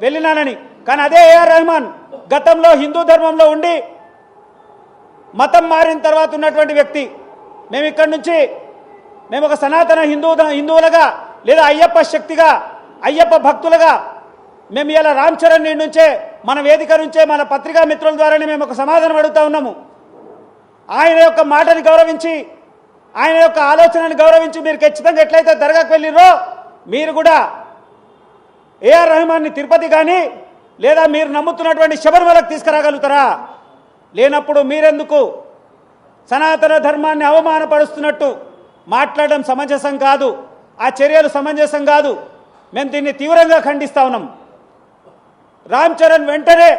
వెళ్ళినానని. కానీ అదే ఏఆర్ రెహమాన్ గతంలో హిందూ ధర్మంలో ఉండి మతం మారిన తర్వాత ఉన్నటువంటి వ్యక్తి. మేము ఇక్కడి నుంచి మేము ఒక సనాతన హిందువులుగా లేదా అయ్యప్ప శక్తిగా అయ్యప్ప భక్తులుగా మేము ఇలా రామ్ చరణ్ నుంచే మన వేదిక నుంచే మన పత్రికా మిత్రుల ద్వారానే మేము ఒక సమాధానం అడుగుతా ఉన్నాము. ఆయన యొక్క మాటని గౌరవించి ఆయన యొక్క ఆలోచనని గౌరవించి మీరు ఖచ్చితంగా ఎట్లయితే దర్గాకు వెళ్ళిరో మీరు కూడా ఏఆర్ రెహమాన్ని తిరుపతి కానీ లేదా మీరు నమ్ముతున్నటువంటి శబరిమలకు తీసుకురాగలుగుతారా? లేనప్పుడు మీరెందుకు సనాతన ధర్మాన్ని అవమానపరుస్తున్నట్టు మాట్లాడడం సమంజసం కాదు. ఆ చర్యలు సమంజసం కాదు. మేము దీన్ని తీవ్రంగా ఖండిస్తా ఉన్నాం. రామ్ చరణ్ వెంటనే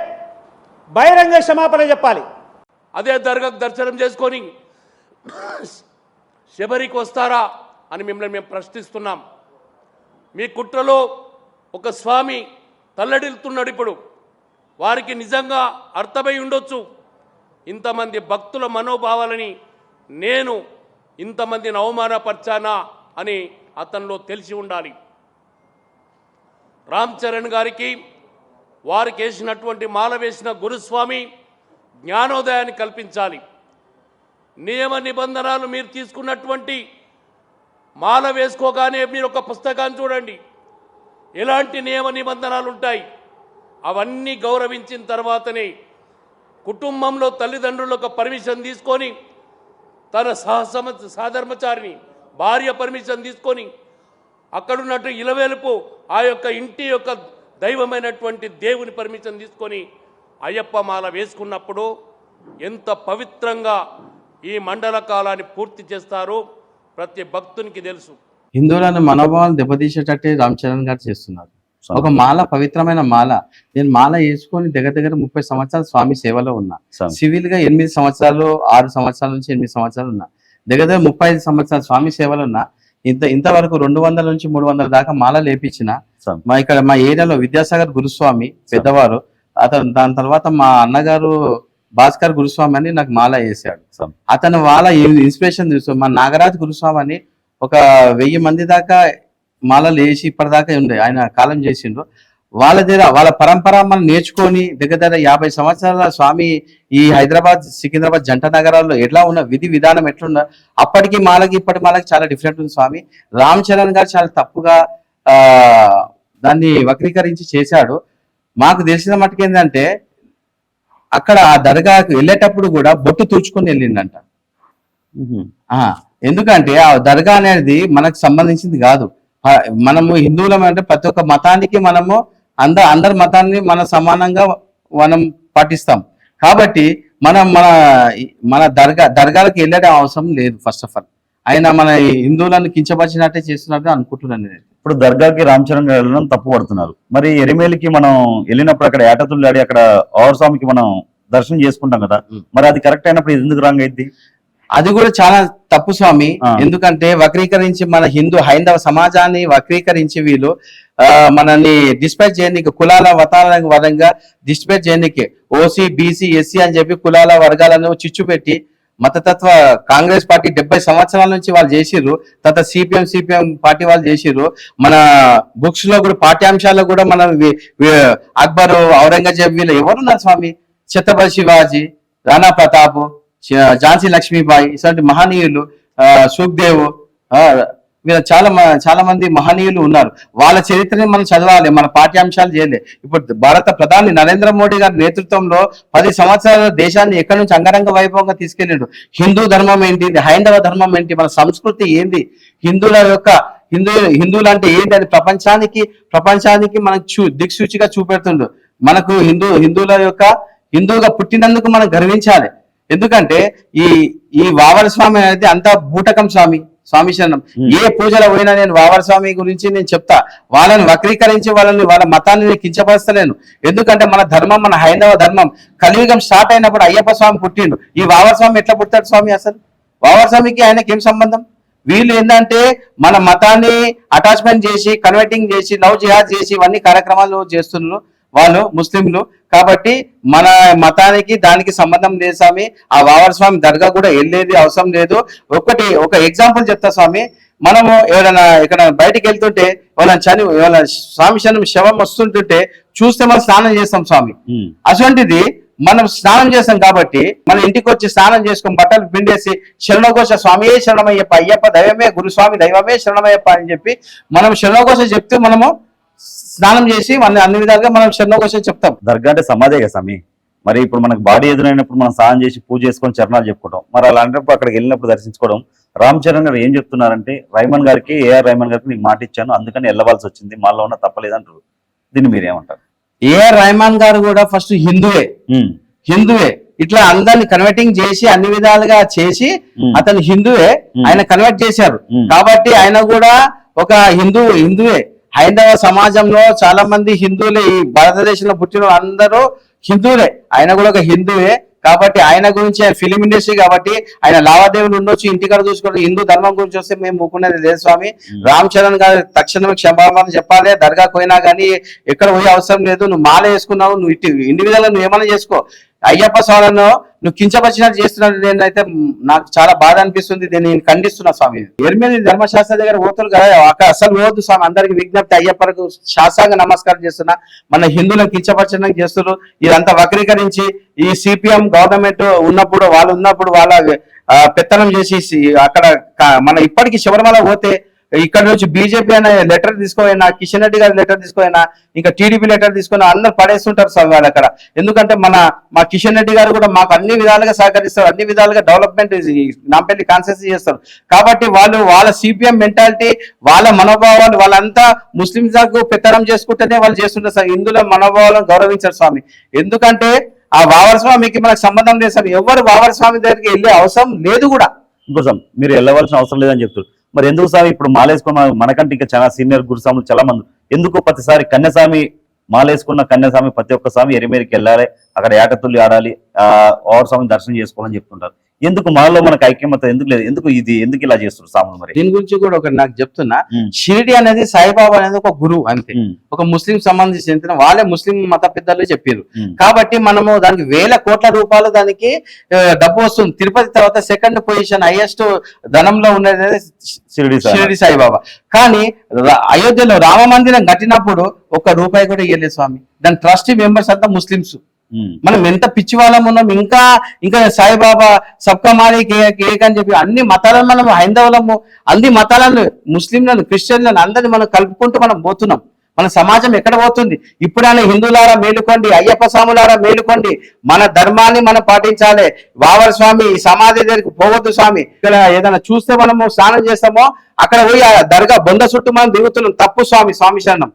బహిరంగ క్షమాపణ చెప్పాలి. అదే దర్గాకు దర్శనం చేసుకొని శబరికి వస్తారా అని మిమ్మల్ని మేము ప్రశ్నిస్తున్నాం. మీ కుట్రలో ఒక స్వామి తల్లడిల్లుతున్నాడు. ఇప్పుడు వారికి నిజంగా అర్థమై ఉండొచ్చు ఇంతమంది భక్తుల మనోభావాలని నేను ఇంతమందిని అవమానపరిచానా అని అతనిలో తెలిసి ఉండాలి. రామ్ చరణ్ గారికి వారికి వేసినటువంటి మాల వేసిన గురుస్వామి జ్ఞానోదయాన్ని కల్పించాలి. నియమ నిబంధనలు మీరు తీసుకున్నటువంటి మాల వేసుకోగానే మీరు ఒక పుస్తకాన్ని చూడండి, ఎలాంటి నియమ నిబంధనలు ఉంటాయి. అవన్నీ గౌరవించిన తర్వాతనే కుటుంబంలో తల్లిదండ్రులకు పర్మిషన్ తీసుకొని తన సహధర్మచారిని భార్య పర్మిషన్ తీసుకొని అక్కడున్నట్టు ఇలవేలుపు ఆ యొక్క ఇంటి యొక్క దైవమైనటువంటి దేవుని పర్మిషన్ తీసుకొని అయ్యప్ప మాల వేసుకున్నప్పుడు ఎంత పవిత్రంగా ఈ మండల కాలాన్ని పూర్తి చేస్తారో ప్రతి భక్తునికి తెలుసు. హిందువులను మనోభావాలు దెబ్బతీసేటట్టే రామ్ చరణ్ గారు చేస్తున్నారు. ఒక మాల, పవిత్రమైన మాల. నేను మాల వేసుకొని దగ్గర 30 సంవత్సరాలు స్వామి సేవలో ఉన్నా. సివిల్ గా 8 సంవత్సరాలు 6 సంవత్సరాల నుంచి 8 సంవత్సరాలు ఉన్నా. దగ్గర 35 సంవత్సరాలు స్వామి సేవలో ఉన్నా. ఇంతవరకు 200 నుంచి 300 దాకా మాల లేపించిన. ఇక్కడ మా ఏరియాలో విద్యాసాగర్ గురుస్వామి పెద్దవారు, అతను దాని తర్వాత మా అన్నగారు భాస్కర్ గురుస్వామి అని నాకు మాల వేసాడు. అతను వాళ్ళ ఇన్స్పిరేషన్ చూస్తూ మా నాగరాజ్ గురుస్వామి అని ఒక 1000 మంది దాకా మాలలు వేసి ఇప్పటిదాకా ఉండే ఆయన కాలం చేసిండ్రు. వాళ్ళ దగ్గర వాళ్ళ పరంపర మనం నేర్చుకొని దగ్గర 50 సంవత్సరాల స్వామి ఈ హైదరాబాద్ సికింద్రాబాద్ జంట నగరాల్లో ఎట్లా ఉన్న విధి విధానం ఎట్లున్నా అప్పటికి మాలకి ఇప్పటి మాలకి చాలా డిఫరెంట్ ఉంది. స్వామి రామ్ చరణ్ గారు చాలా తప్పుగా దాన్ని వక్రీకరించి చేశాడు. మాకు తెలిసిన మట్టుకు ఏంటంటే అక్కడ ఆ దర్గాకు వెళ్ళేటప్పుడు కూడా బొట్టు తుడుచుకొని వెళ్ళిండంట. ఎందుకంటే ఆ దర్గా అనేది మనకు సంబంధించింది కాదు. మనము హిందువులం అంటే ప్రతి ఒక్క మతానికి మనము అందరి మతాన్ని మనం సమానంగా మనం పాటిస్తాం. కాబట్టి మనం మన దర్గాలకు వెళ్ళడం అవసరం లేదు. ఫస్ట్ ఆఫ్ ఆల్ ఆయన మన హిందువులను కించపరిచినట్టే చేస్తున్నట్టు అనుకుంటున్నాను నేను. ఇప్పుడు దర్గాకి రామ్ చరణ్ గారు వెళ్ళడం తప్పు పడుతున్నారు. మరి ఎరిమేలికి మనం వెళ్ళినప్పుడు అక్కడ ఏటతుల్లాడి అక్కడ ఆవర్ స్వామికి మనం దర్శనం చేసుకుంటాం కదా, మరి అది కరెక్ట్ అయినప్పుడు ఎందుకు రాంగ్ అయింది? అది కూడా చాలా తప్పు స్వామి. ఎందుకంటే వక్రీకరించి మన హైందవ సమాజాన్ని వక్రీకరించి వీళ్ళు మనల్ని డిస్పాచ్ చేయడానికి కులాల వతాల వరంగా డిస్పాచ్ చేయడానికి ఓసీ బీసీ ఎస్సీ అని చెప్పి కులాల వర్గాలను చిచ్చు పెట్టి మతతత్వ కాంగ్రెస్ పార్టీ 70 సంవత్సరాల నుంచి వాళ్ళు చేసిర్రు. తర్వాత సిపిఎం పార్టీ వాళ్ళు చేసిర్రు. మన బుక్స్ లో కూడా పాఠ్యాంశాల్లో కూడా మన అక్బర్, ఔరంగజేబ్ వీళ్ళు ఎవరున్నారు స్వామి? ఛత్రపతి శివాజీ, రాణా ప్రతాప్, ఝాన్సీ లక్ష్మీబాయి ఇలాంటి మహనీయులు, సుఖ్దేవ్, చాలా మంది మహనీయులు ఉన్నారు. వాళ్ళ చరిత్రని మనం చదవాలి, మన పాఠ్యాంశాలు చేయలే. ఇప్పుడు భారత ప్రధాని నరేంద్ర మోడీ గారి నేతృత్వంలో 10 సంవత్సరాల దేశాన్ని ఎక్కడి నుంచి అంగరంగ వైభవంగా తీసుకెళ్ళిండు. హిందూ ధర్మం ఏంటి, హైందవ ధర్మం ఏంటి, మన సంస్కృతి ఏంది, హిందువులు అంటే ఏంటి అని ప్రపంచానికి మనకు దిక్సూచిగా చూపెడుతుండు. మనకు హిందువుగా పుట్టినందుకు మనం గర్వించాలి. ఎందుకంటే ఈ వావర స్వామి అనేది అంతా బూటకం స్వామి శరణం. ఏ పూజలో పోయినా నేను వావర స్వామి గురించి నేను చెప్తా. వాళ్ళని వక్రీకరించి వాళ్ళ మతాన్ని నేను కించపరుస్తలేను. ఎందుకంటే మన ధర్మం, మన హైందవ ధర్మం కలియుగం స్టార్ట్ అయినప్పుడు అయ్యప్ప స్వామి పుట్టిండు. ఈ వావర స్వామి ఎట్లా పుట్టాడు స్వామి? అసలు వావర స్వామికి ఆయనకి ఏం సంబంధం? వీళ్ళు ఏంటంటే మన మతాన్ని అటాచ్మెంట్ చేసి కన్వర్టింగ్ చేసి లవ్ జిహాద్ చేసి ఇవన్నీ కార్యక్రమాలు చేస్తున్నారు వాళ్ళు ముస్లింలు. కాబట్టి మన మతానికి దానికి సంబంధం లేదు స్వామి. ఆ వావర్ స్వామి దర్గా కూడా వెళ్ళేది అవసరం లేదు. ఒక ఎగ్జాంపుల్ చెప్తా స్వామి. మనము ఎవరైనా ఇక్కడ బయటికి వెళ్తుంటే ఎవరైనా స్వామి శవం వస్తుంటుంటే చూస్తే మనం స్నానం చేస్తాం స్వామి. అటువంటిది మనం స్నానం చేస్తాం కాబట్టి మన ఇంటికి వచ్చి స్నానం చేసుకుని బట్టలు పిండేసి శరణఘోష స్వామియే శరణమయ్యప్ప, అయ్యప్ప దైవమే, గురుస్వామి దైవమే శరణమయ్యప్ప అని చెప్పి మనం శరణఘోష చెప్తూ మనము స్నానం చేసి అన్ని విధాలుగా మనం శరణఘోష చెప్తాం. దర్గా అంటే సమాధే కదా స్వామి. మరి ఇప్పుడు మనకు బాడీ ఎదురైనప్పుడు మనం స్నానం చేసి పూజ చేసుకొని చరణాలు చెప్పుకోవడం, మరి అలాంటప్పుడు అక్కడికి వెళ్ళినప్పుడు దర్శించుకోవడం. రామ్ చరణ్ గారు ఏం చెప్తున్నారంటే, రైమన్ గారికి, ఏఆర్ రైమన్ గారికి నీకు మాట ఇచ్చాను అందుకని వెళ్ళవలసి వచ్చింది, మాలో ఉన్న తప్పలేదంటారు. దీన్ని మీరేమంటారు? ఏఆర్ రెహమాన్ గారు కూడా ఫస్ట్ హిందువే ఇట్లా అందరిని కన్వర్టింగ్ చేసి అన్ని విధాలుగా చేసి అతను హిందువే, ఆయన కన్వర్ట్ చేశారు కాబట్టి ఆయన కూడా ఒక హిందువే. హైందవ సమాజంలో చాలా మంది హిందువులే, ఈ భారతదేశంలో పుట్టిన అందరూ హిందువులే, ఆయన కూడా ఒక హిందువే. కాబట్టి ఆయన గురించి ఫిలిం ఇండస్ట్రీ కాబట్టి ఆయన లావాదేవీలు ఉండొచ్చు, ఇంటికాడ చూసుకోవడం. హిందూ ధర్మం గురించి వస్తే మేము ఊకునేది లేదు స్వామి. రామ్ చరణ్ గారు తక్షణమే క్షమాపణ చెప్పాలి. దర్గా పోయినా కానీ ఎక్కడ పోయే అవసరం లేదు. నువ్వు మాల వేసుకున్నావు, నువ్వు ఇండివిజువల్ గా నువ్వు ఏమైనా చేసుకో. అయ్యప్ప స్వామిను నువ్వు కించపరిచినట్టు చేస్తున్నాడు. నేనైతే నాకు చాలా బాధ అనిపిస్తుంది, దీన్ని నేను ఖండిస్తున్నా స్వామి. ఎర్మేలి ధర్మశాస్త్ర దగ్గర పోతులు కదా, అక్కడ అసలు పోవద్దు స్వామి. అందరికి విజ్ఞప్తి, అయ్యప్పలకు శాస్త్రాంగ నమస్కారం చేస్తున్నా. మన హిందువులను కించపరచడానికి చేస్తున్నారు. ఇదంతా వక్రీకరించి ఈ సిపిఎం గవర్నమెంట్ ఉన్నప్పుడు వాళ్ళ పెత్తనం చేసి అక్కడ మన ఇప్పటికీ శబరిమల పోతే ఇక్కడ నుంచి బీజేపీ అనే లెటర్ తీసుకోయినా, కిషన్ రెడ్డి గారి లెటర్ తీసుకోయినా, ఇంకా టీడీపీ లెటర్ తీసుకుని అందరు పడేస్తుంటారు సార్ వాళ్ళు అక్కడ. ఎందుకంటే మా కిషన్ రెడ్డి గారు కూడా మాకు అన్ని విధాలుగా సహకరిస్తారు, అన్ని విధాలుగా డెవలప్మెంట్ నాంపల్లి కాన్సెన్స్ చేస్తారు. కాబట్టి వాళ్ళ సిపిఎం మెంటాలిటీ, వాళ్ళ మనోభావాలు, వాళ్ళంతా ముస్లింలకు పెత్తనం చేసుకుంటేనే వాళ్ళు చేస్తుంటారు సార్. హిందువుల మనోభావాలను గౌరవించారు స్వామి. ఎందుకంటే ఆ వావర స్వామికి మనకు సంబంధం లేదు సార్. ఎవరు వావర స్వామి దగ్గరికి వెళ్ళే అవసరం లేదు కూడా. ఇంకోసం మీరు వెళ్ళవలసిన అవసరం లేదని చెప్తారు. మరి ఎందుకు స్వామి ఇప్పుడు మాలేసుకున్న మనకంటే ఇంకా చాలా సీనియర్ గురుస్వాములు చాలా మంది ఎందుకు ప్రతిసారి కన్యాస్వామి మాలేసుకున్న కన్యాస్వామి ప్రతి ఒక్క స్వామి ఎరిమేరికి వెళ్ళాలి, అక్కడ ఏటతుల్లి ఆడాలి, ఓవర్ స్వామిని దర్శనం చేసుకోవాలని చెప్తుంటారు. ఎందుకు మనలో మనకు ఐక్యమత ఎందుకు లేదు? ఎందుకు ఇలా చేస్తున్నారు స్వాములు? మరి దీని గురించి కూడా ఒక నాకు చెప్తున్నా. షిరిడి అనేది సాయిబాబా అనేది ఒక గురువు అంతే, ఒక ముస్లిం సంబంధించిన వాళ్ళే ముస్లిం మత పెద్దలు చెప్పారు. కాబట్టి మనము దానికి వేల కోట్ల రూపాయలు దానికి డబ్బు వస్తుంది. తిరుపతి తర్వాత సెకండ్ పొజిషన్ హైయెస్ట్ ధనంలో ఉన్నది షిరిడి సాయిబాబా. కానీ అయోధ్యలో రామ మందిరం కట్టినప్పుడు ఒక్క రూపాయి కూడా ఇవ్వలేదు స్వామి. దాని ట్రస్టీ మెంబర్స్ అంతా ముస్లింస్. మనం ఎంత పిచ్చి వాళ్ళం ఉన్నాం. ఇంకా సాయిబాబా సబ్కా మాలిక్ ఏక్ అని చెప్పి అన్ని మతాలను మనం హైందవులము, అన్ని మతాలను, ముస్లింలను, క్రిస్టియన్లను అందరినీ మనం కలుపుకుంటూ మనం పోతున్నాం. మన సమాజం ఎక్కడ పోతుంది? ఇప్పుడైనా హిందువులారా మేలుకోండి, అయ్యప్ప స్వాములారా మేలుకోండి, మన ధర్మాన్ని మనం పాటించాలి. వావర స్వామి సమాధి దగ్గరికి పోవద్దు స్వామి. ఇక్కడ ఏదైనా చూస్తే మనము స్నానం చేస్తామో అక్కడ పోయి ఆ దర్గా బొంద చుట్టూ మనం దిగుతున్నాం. తప్పు స్వామి. స్వామి శరణం.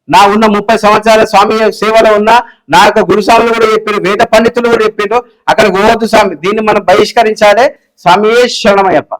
నా ఉన్న 30 సంవత్సరాల స్వామి సేవలో ఉన్న నా యొక్క గురుస్వాములు కూడా చెప్పారు, వేద పండితులు కూడా చెప్పారు, అక్కడ పోవద్దు స్వామి. దీన్ని మనం బహిష్కరించాలి. స్వామియే శరణమయ్యప్ప.